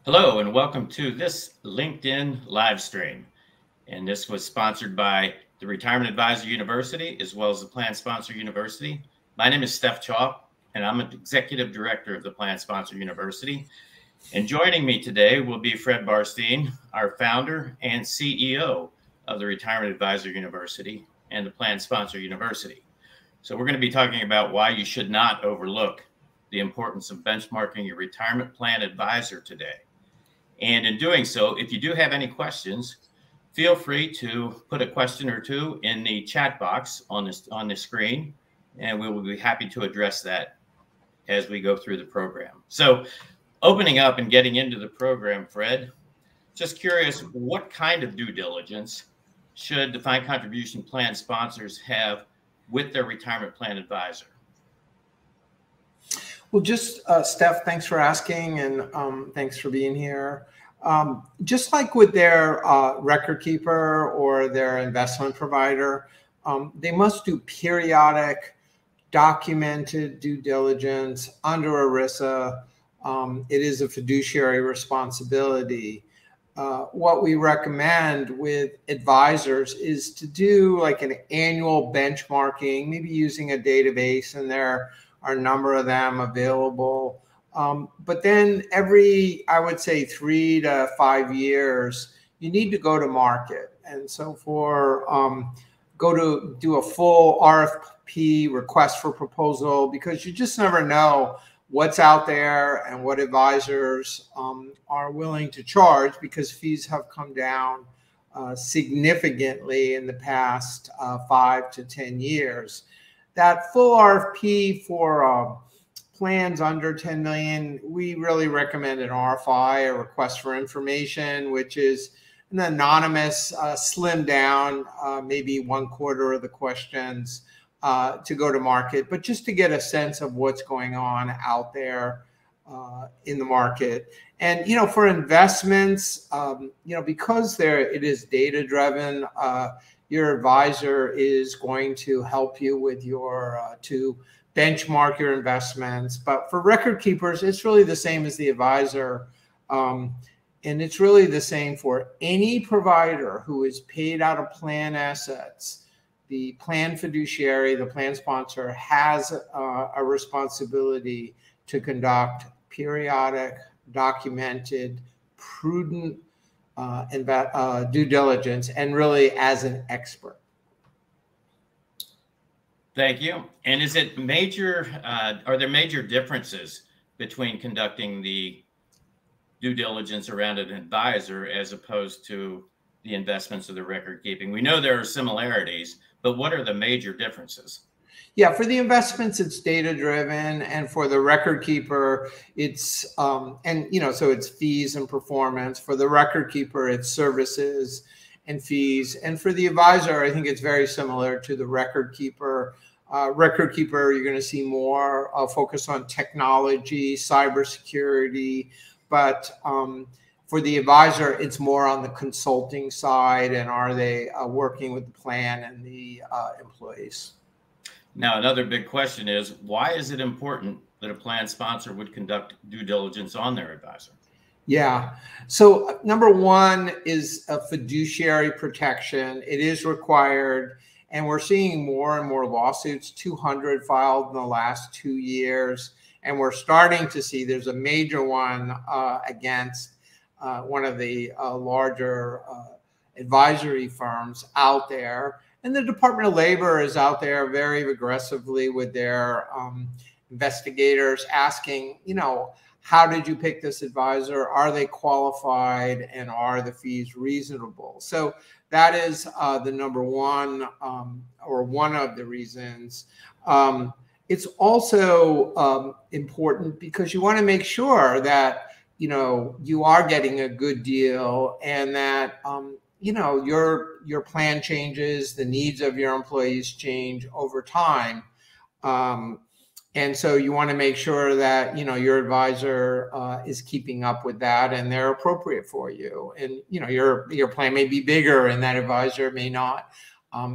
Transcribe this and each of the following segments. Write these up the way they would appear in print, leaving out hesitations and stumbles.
Hello and welcome to this LinkedIn live stream. And this was sponsored by the Retirement Advisor University as well as the Plan Sponsor University. My name is Steff, and I'm an Executive Director of the Plan Sponsor University. And joining me today will be Fred Barstein, our founder and CEO of the Retirement Advisor University and the Plan Sponsor University. So we're going to be talking about why you should not overlook the importance of benchmarking your retirement plan advisor today. And in doing so, if you do have any questions, feel free to put a question or two in the chat box on the screen, and we will be happy to address that as we go through the program. So opening up and getting into the program, Fred, just curious, what kind of due diligence should defined contribution plan sponsors have with their retirement plan advisor? Well, just Steff, thanks for asking, and thanks for being here. Just like with their record keeper or their investment provider, they must do periodic, documented due diligence under ERISA. It is a fiduciary responsibility. What we recommend with advisors is to do like an annual benchmarking, maybe using a database, and there are a number of them available. But then every, I would say, 3 to 5 years, you need to go to market. And so go to do a full RFP, request for proposal, because you just never know what's out there and what advisors are willing to charge, because fees have come down significantly in the past 5 to 10 years. That full RFP for plans under 10 million, we really recommend an RFI, a request for information, which is an anonymous, slimmed down, maybe 1/4 of the questions to go to market, but just to get a sense of what's going on out there in the market. And, for investments, because it is data driven, your advisor is going to help you with to benchmark your investments. But for record keepers, it's really the same as the advisor. And it's really the same for any provider who is paid out of plan assets. The plan fiduciary, the plan sponsor, has a responsibility to conduct periodic, documented, prudent due diligence, and really as an expert. Thank you. And is it are there major differences between conducting the due diligence around an advisor as opposed to the investments of the record keeping? We know there are similarities, but what are the major differences? Yeah, for the investments, it's data driven, and for the record keeper, it's so it's fees and performance. For the record keeper, it's services and fees, and for the advisor, I think it's very similar to the record keeper. Record keeper, you're going to see more focus on technology, cybersecurity, but for the advisor, it's more on the consulting side, and are they working with the plan and the employees? Now, another big question is, why is it important that a plan sponsor would conduct due diligence on their advisor? Yeah. So number one is a fiduciary protection. It is required, and we're seeing more and more lawsuits, 200 filed in the last 2 years. And we're starting to see there's a major one against one of the larger advisory firms out there. And the Department of Labor is out there very aggressively with their investigators asking, how did you pick this advisor? Are they qualified, and are the fees reasonable? So that is the number one, or one of the reasons. It's also important because you want to make sure that, you are getting a good deal, and that, your plan changes, the needs of your employees change over time. And so you want to make sure that, your advisor is keeping up with that, and they're appropriate for you. And, your plan may be bigger, and that advisor may not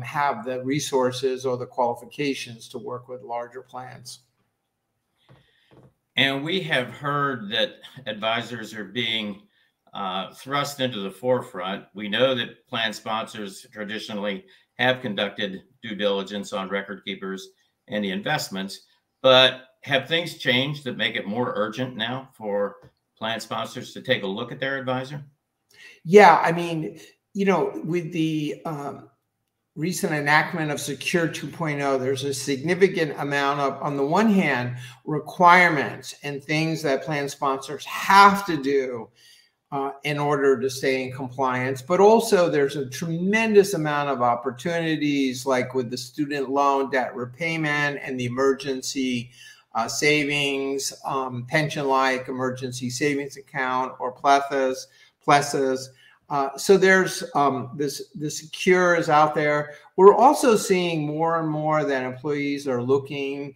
have the resources or the qualifications to work with larger plans. And we have heard that advisors are being thrust into the forefront. We know that plan sponsors traditionally have conducted due diligence on record keepers and the investments, but have things changed that make it more urgent now for plan sponsors to take a look at their advisor? Yeah, I mean, with the recent enactment of Secure 2.0, there's a significant amount of, on the one hand, requirements and things that plan sponsors have to do in order to stay in compliance. But also there's a tremendous amount of opportunities, like with the student loan debt repayment and the emergency savings, pension-like emergency savings account, or plethas. So there's the Secure is out there. We're also seeing more and more that employees are looking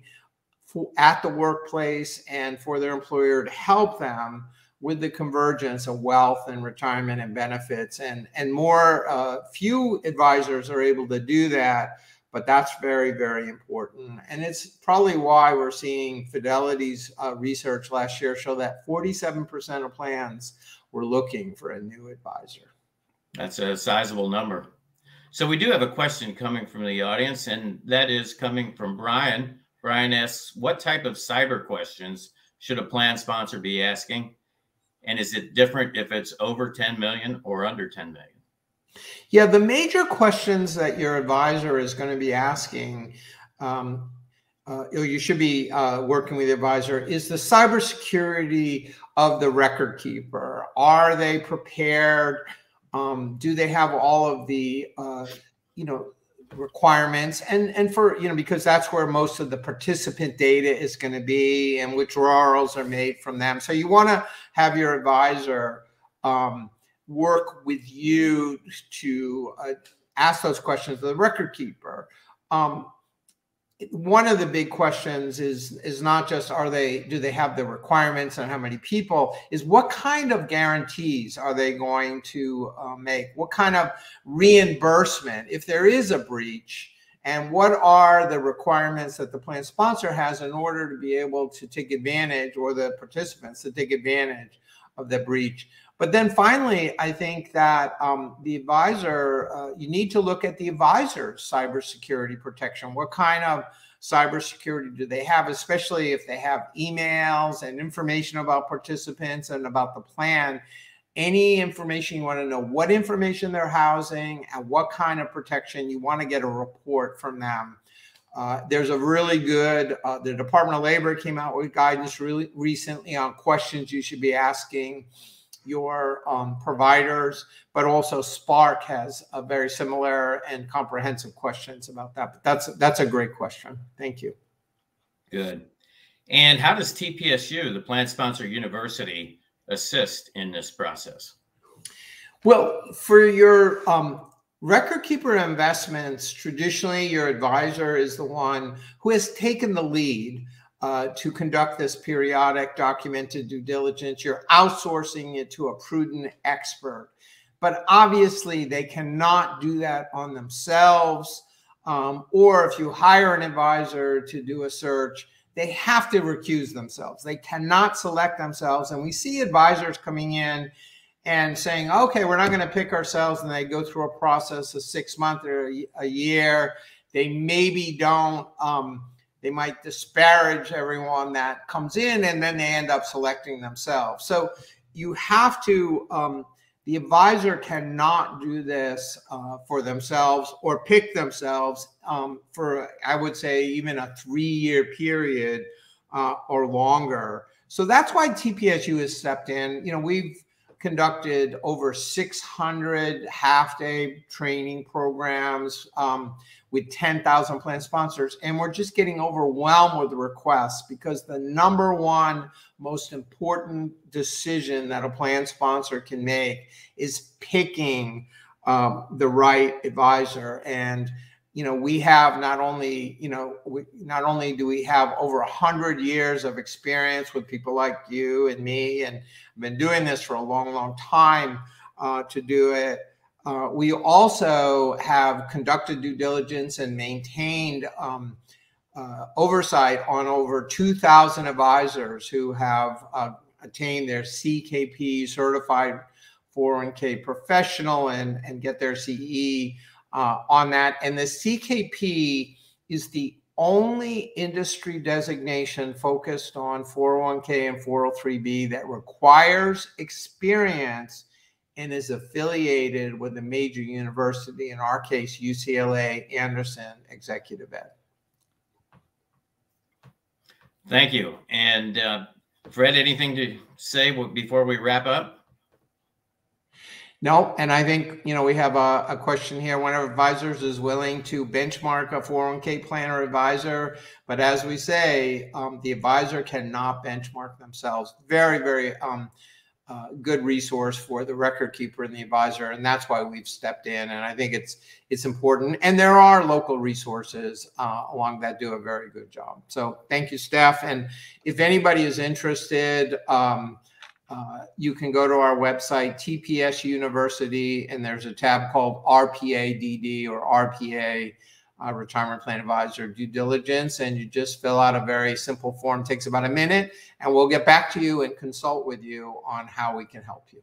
at the workplace and for their employer to help them with the convergence of wealth and retirement and benefits. And more, few advisors are able to do that, but that's very, very important. And it's probably why we're seeing Fidelity's research last year show that 47% of plans were looking for a new advisor. That's a sizable number. So we do have a question coming from the audience, and that is coming from Brian. Brian asks, what type of cyber questions should a plan sponsor be asking? And is it different if it's over 10 million or under 10 million? Yeah, the major questions that your advisor is going to be asking, you should be working with the advisor, is the cybersecurity of the record keeper. Are they prepared? Do they have all of the, requirements? And for, because that's where most of the participant data is going to be and withdrawals are made from them. So you want to have your advisor work with you to ask those questions of the record keeper. One of the big questions is not just do they have the requirements and how many people, is what kind of guarantees are they going to make? What kind of reimbursement if there is a breach, and what are the requirements that the plan sponsor has in order to be able to take advantage, or the participants to take advantage of the breach. But then finally, I think that the advisor, you need to look at the advisor's cybersecurity protection. What kind of cybersecurity do they have, especially if they have emails and information about participants and about the plan? Any information you want to know, what information they're housing and what kind of protection, you want to get a report from them. There's a really good, the Department of Labor came out with guidance really recently on questions you should be asking your providers, but also Spark has a very similar and comprehensive questions about that. But that's a great question. Thank you. Good. And how does TPSU, the Plan Sponsor University, assist in this process? Well, for your record keeper investments, traditionally your advisor is the one who has taken the lead to conduct this periodic documented due diligence. You're outsourcing it to a prudent expert. But obviously they cannot do that on themselves. Or if you hire an advisor to do a search, they have to recuse themselves. They cannot select themselves. And we see advisors coming in and saying, okay, we're not going to pick ourselves. And they go through a process of 6 months or a year. They maybe don't, they might disparage everyone that comes in, and then they end up selecting themselves. So you have to, the advisor cannot do this for themselves or pick themselves for, I would say, even a 3-year period or longer. So that's why TPSU has stepped in. We've conducted over 600 half-day training programs with 10,000 plan sponsors, and we're just getting overwhelmed with the requests, because the number one most important decision that a plan sponsor can make is picking the right advisor. And we have not only do we have over 100 years of experience with people like you and me, and I've been doing this for a long, long time to do it. We also have conducted due diligence and maintained oversight on over 2,000 advisors who have attained their CKP, certified 401k professional, and get their CE on that. And the CKP is the only industry designation focused on 401k and 403b that requires experience and is affiliated with a major university, in our case, UCLA Anderson Executive Ed. Thank you. And Fred, anything to say before we wrap up? No, and I think, we have a question here. One of our advisors is willing to benchmark a 401k plan or advisor, but as we say, the advisor cannot benchmark themselves. Very, very good resource for the record keeper and the advisor, and that's why we've stepped in. And I think it's important. And there are local resources along that do a very good job. So thank you, Steff. And if anybody is interested, you can go to our website, TPS University, and there's a tab called RPA DD or RPA Retirement Plan Advisor Due Diligence, and you just fill out a very simple form. It takes about a minute, and we'll get back to you and consult with you on how we can help you.